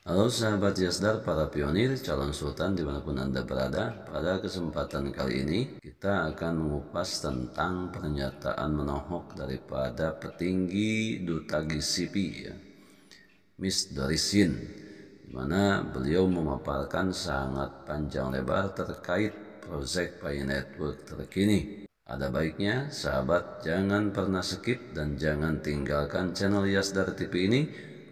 Halo sahabat Yasdar, para pionir, calon sultan dimanapun Anda berada. Pada kesempatan kali ini kita akan mengupas tentang pernyataan menohok daripada petinggi Duta GCP ya, Miss Dorisin, di mana beliau memaparkan sangat panjang lebar terkait proyek Pi Network terkini. Ada baiknya sahabat jangan pernah skip dan jangan tinggalkan channel Yasdar TV ini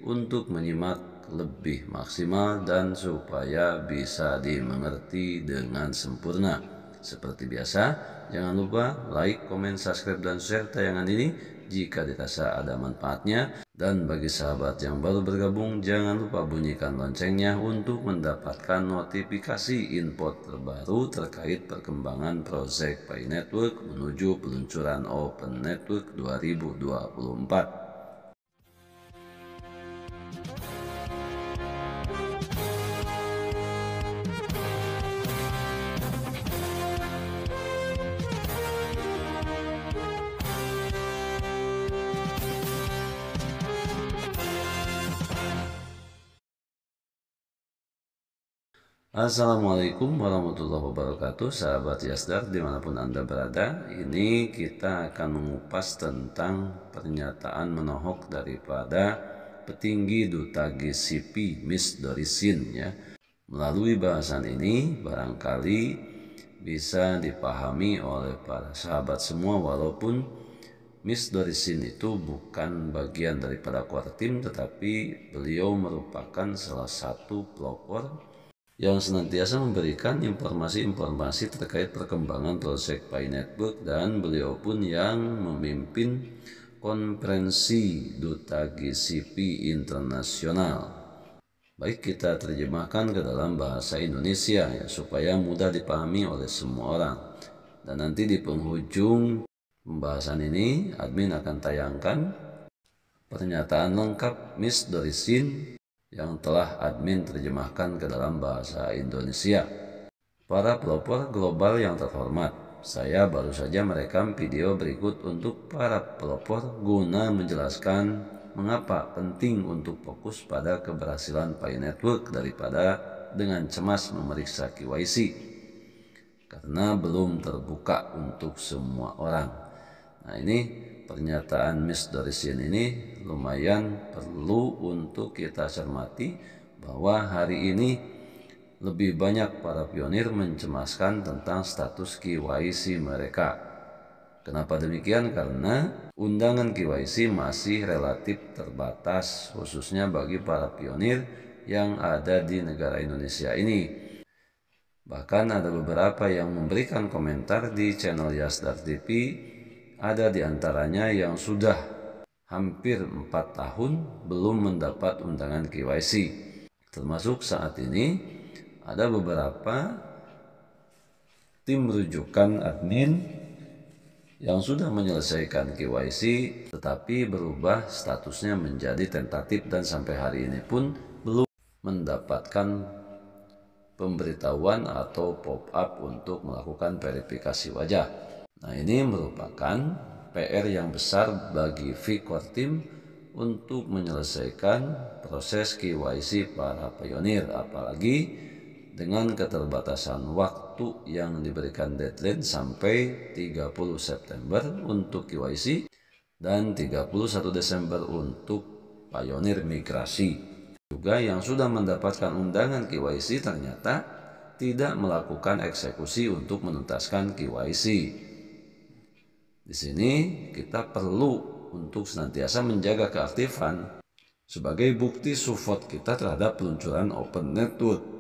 untuk menyimak lebih maksimal dan supaya bisa dimengerti dengan sempurna. Seperti biasa, jangan lupa like, komen, subscribe, dan share tayangan ini jika dirasa ada manfaatnya. Dan bagi sahabat yang baru bergabung, jangan lupa bunyikan loncengnya untuk mendapatkan notifikasi info terbaru terkait perkembangan proyek Pi Network menuju peluncuran Open Network 2024. Assalamualaikum warahmatullahi wabarakatuh, sahabat Yasdar dimanapun Anda berada. Ini kita akan mengupas tentang pernyataan menohok daripada petinggi Duta GCP Miss Dorisin ya. Melalui bahasan ini barangkali bisa dipahami oleh para sahabat semua, walaupun Miss Dorisin itu bukan bagian daripada core team, tetapi beliau merupakan salah satu pelopor yang senantiasa memberikan informasi-informasi terkait perkembangan proyek Pi Network, dan beliau pun yang memimpin konferensi Duta GCP Internasional. Baik, kita terjemahkan ke dalam bahasa Indonesia ya, supaya mudah dipahami oleh semua orang. Dan nanti di penghujung pembahasan ini admin akan tayangkan pernyataan lengkap Miss Dorisin yang telah admin terjemahkan ke dalam bahasa Indonesia. Para pelopor global yang terhormat, saya baru saja merekam video berikut untuk para pelopor guna menjelaskan mengapa penting untuk fokus pada keberhasilan Pi Network daripada dengan cemas memeriksa KYC, karena belum terbuka untuk semua orang. Nah, ini pernyataan Miss Dorisin ini lumayan perlu untuk kita cermati, bahwa hari ini lebih banyak para pionir mencemaskan tentang status KYC mereka. Kenapa demikian? Karena undangan KYC masih relatif terbatas, khususnya bagi para pionir yang ada di negara Indonesia ini. Bahkan ada beberapa yang memberikan komentar di channel Yasdar TV, ada di antaranya yang sudah hampir 4 tahun belum mendapat undangan KYC. Termasuk saat ini ada beberapa tim rujukan admin yang sudah menyelesaikan KYC tetapi berubah statusnya menjadi tentatif, dan sampai hari ini pun belum mendapatkan pemberitahuan atau pop-up untuk melakukan verifikasi wajah. Nah, ini merupakan PR yang besar bagi V-Core Team untuk menyelesaikan proses KYC para pionir, apalagi dengan keterbatasan waktu yang diberikan deadline sampai 30 September untuk KYC dan 31 Desember untuk pionir migrasi. Juga yang sudah mendapatkan undangan KYC ternyata tidak melakukan eksekusi untuk menuntaskan KYC. Di sini kita perlu untuk senantiasa menjaga keaktifan sebagai bukti support kita terhadap peluncuran Open Network.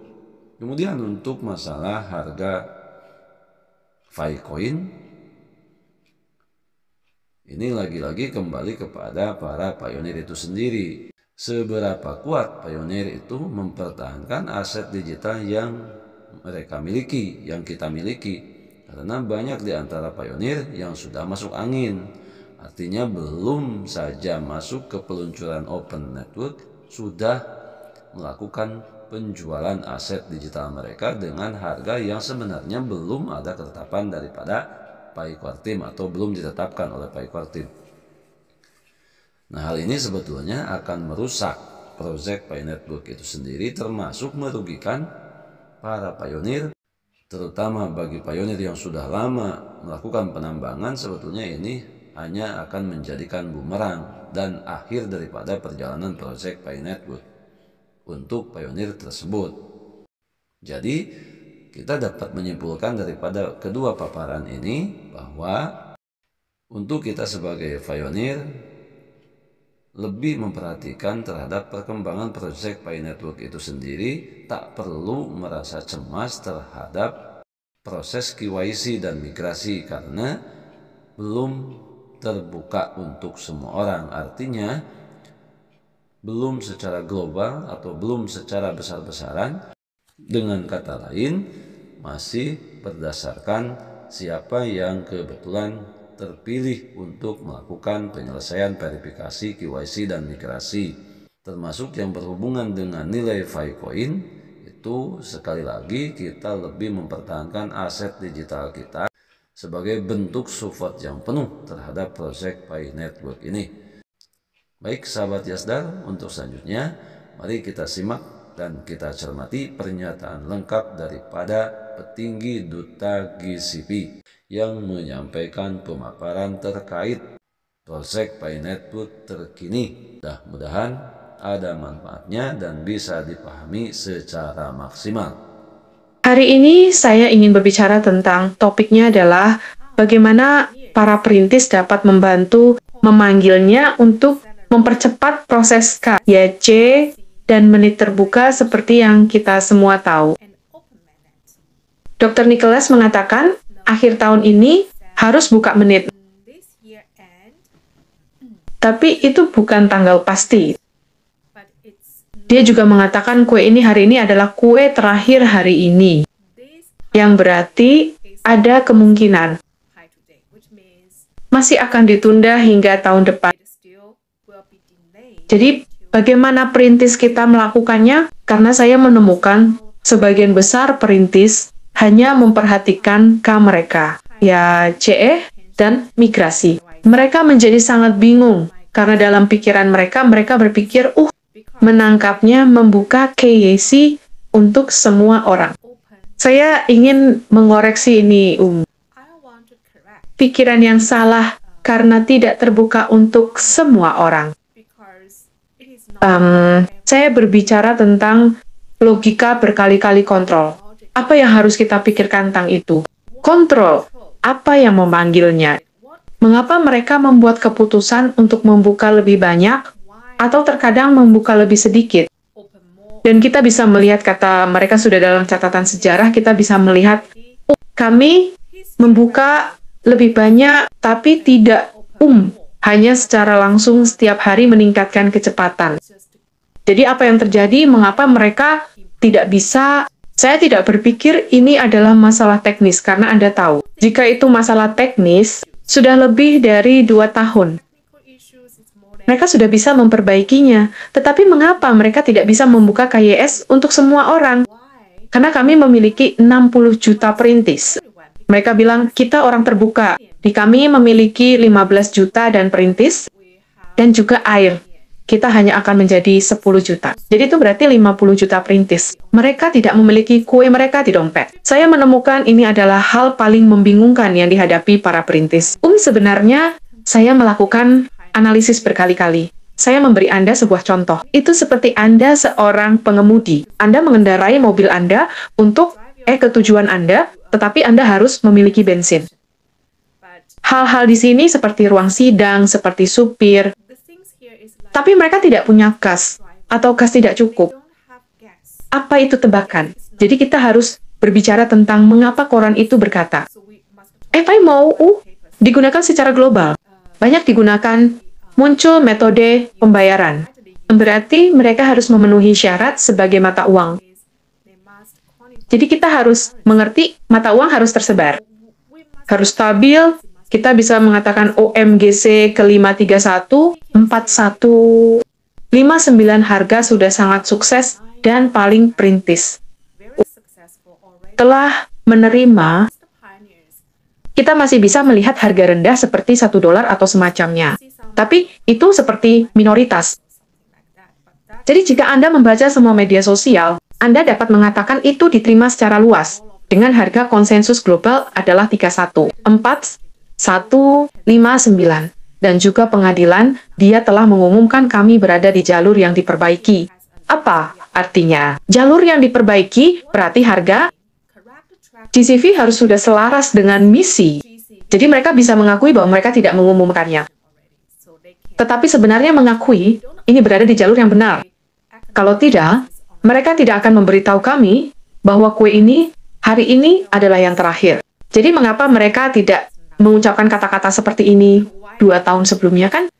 Kemudian untuk masalah harga Filecoin, ini lagi-lagi kembali kepada para pionir itu sendiri. Seberapa kuat pionir itu mempertahankan aset digital yang mereka miliki, yang kita miliki. Karena banyak di antara pionir yang sudah masuk angin. Artinya belum saja masuk ke peluncuran Open Network, sudah melakukan penjualan aset digital mereka dengan harga yang sebenarnya belum ada ketetapan daripada Pi-Core Team atau belum ditetapkan oleh Pi-Core Team. Nah, hal ini sebetulnya akan merusak Project Pi Network itu sendiri, termasuk merugikan para pionir, terutama bagi pionir yang sudah lama melakukan penambangan. Sebetulnya ini hanya akan menjadikan bumerang dan akhir daripada perjalanan Project Pi Network untuk pionir tersebut. Jadi kita dapat menyimpulkan daripada kedua paparan ini bahwa untuk kita sebagai pionir lebih memperhatikan terhadap perkembangan Project Pi Network itu sendiri, tak perlu merasa cemas terhadap proses KYC dan migrasi karena belum terbuka untuk semua orang. Artinya belum secara global atau belum secara besar-besaran. Dengan kata lain, masih berdasarkan siapa yang kebetulan terpilih untuk melakukan penyelesaian verifikasi KYC dan migrasi, termasuk yang berhubungan dengan nilai Filecoin. Itu sekali lagi kita lebih mempertahankan aset digital kita sebagai bentuk support yang penuh terhadap Project Pi Network ini. Baik sahabat Yasdar, untuk selanjutnya mari kita simak dan kita cermati pernyataan lengkap daripada petinggi Duta GCP yang menyampaikan pemaparan terkait Project Pi Network terkini. Mudah-mudahan ada manfaatnya dan bisa dipahami secara maksimal. Hari ini saya ingin berbicara tentang topiknya adalah bagaimana para perintis dapat membantu memanggilnya untuk mempercepat proses KYC dan menit terbuka seperti yang kita semua tahu. Dr. Nicholas mengatakan, akhir tahun ini harus buka menit. Tapi itu bukan tanggal pasti. Dia juga mengatakan kue ini hari ini adalah kue terakhir hari ini. Yang berarti ada kemungkinan masih akan ditunda hingga tahun depan. Jadi, bagaimana perintis kita melakukannya? Karena saya menemukan sebagian besar perintis hanya memperhatikan K mereka, ya CE dan migrasi. Mereka menjadi sangat bingung, karena dalam pikiran mereka berpikir, menangkapnya membuka KYC untuk semua orang. Saya ingin mengoreksi ini, pikiran yang salah karena tidak terbuka untuk semua orang. Saya berbicara tentang logika berkali-kali kontrol. Apa yang harus kita pikirkan tentang itu? Kontrol, apa yang memanggilnya? Mengapa mereka membuat keputusan untuk membuka lebih banyak, atau terkadang membuka lebih sedikit? Dan kita bisa melihat kata mereka sudah dalam catatan sejarah, kita bisa melihat, kami membuka lebih banyak, tapi tidak hanya secara langsung setiap hari meningkatkan kecepatan. Jadi apa yang terjadi, mengapa mereka tidak bisa? Saya tidak berpikir ini adalah masalah teknis, karena Anda tahu, jika itu masalah teknis, sudah lebih dari 2 tahun. Mereka sudah bisa memperbaikinya, tetapi mengapa mereka tidak bisa membuka KYS untuk semua orang? Karena kami memiliki 60 juta perintis. Mereka bilang, kita orang terbuka. Di kami memiliki 15 juta dan perintis, dan juga air. Kita hanya akan menjadi 10 juta. Jadi itu berarti 50 juta perintis. Mereka tidak memiliki kue mereka di dompet. Saya menemukan ini adalah hal paling membingungkan yang dihadapi para perintis. Sebenarnya, saya melakukan analisis berkali-kali. Saya memberi Anda sebuah contoh. Itu seperti Anda seorang pengemudi. Anda mengendarai mobil Anda untuk ke tujuan Anda, tetapi Anda harus memiliki bensin. Hal-hal di sini seperti ruang sidang, seperti supir, tapi mereka tidak punya gas, atau gas tidak cukup. Apa itu tebakan? Jadi kita harus berbicara tentang mengapa koran itu berkata, FIMO digunakan secara global. Banyak digunakan, muncul metode pembayaran. Berarti mereka harus memenuhi syarat sebagai mata uang. Jadi kita harus mengerti mata uang harus tersebar. Harus stabil, kita bisa mengatakan OMGC ke 531, 41, 59 harga sudah sangat sukses dan paling perintis. Telah menerima, kita masih bisa melihat harga rendah seperti $1 atau semacamnya. Tapi itu seperti minoritas. Jadi jika Anda membaca semua media sosial, Anda dapat mengatakan itu diterima secara luas, dengan harga konsensus global adalah 314.159. Dan juga pengadilan, dia telah mengumumkan kami berada di jalur yang diperbaiki. Apa artinya? Jalur yang diperbaiki berarti harga GCV harus sudah selaras dengan misi. Jadi mereka bisa mengakui bahwa mereka tidak mengumumkannya. Tetapi sebenarnya mengakui ini berada di jalur yang benar. Kalau tidak, mereka tidak akan memberitahu kami bahwa kue ini hari ini adalah yang terakhir. Jadi mengapa mereka tidak mengucapkan kata-kata seperti ini 2 tahun sebelumnya kan?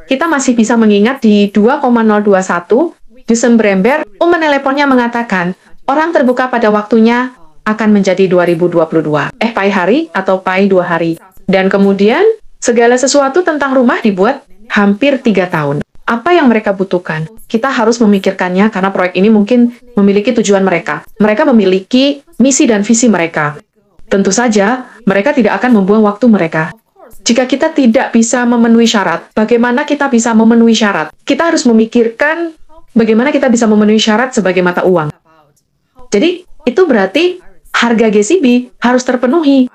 Kita masih bisa mengingat di 2,021 Desember, meneleponnya mengatakan, orang terbuka pada waktunya akan menjadi 2022. Pai hari atau pai 2 hari. Dan kemudian, segala sesuatu tentang rumah dibuat hampir 3 tahun. Apa yang mereka butuhkan? Kita harus memikirkannya karena proyek ini mungkin memiliki tujuan mereka. Mereka memiliki misi dan visi mereka. Tentu saja, mereka tidak akan membuang waktu mereka. Jika kita tidak bisa memenuhi syarat, bagaimana kita bisa memenuhi syarat? Kita harus memikirkan bagaimana kita bisa memenuhi syarat sebagai mata uang. Jadi, itu berarti harga GCB harus terpenuhi.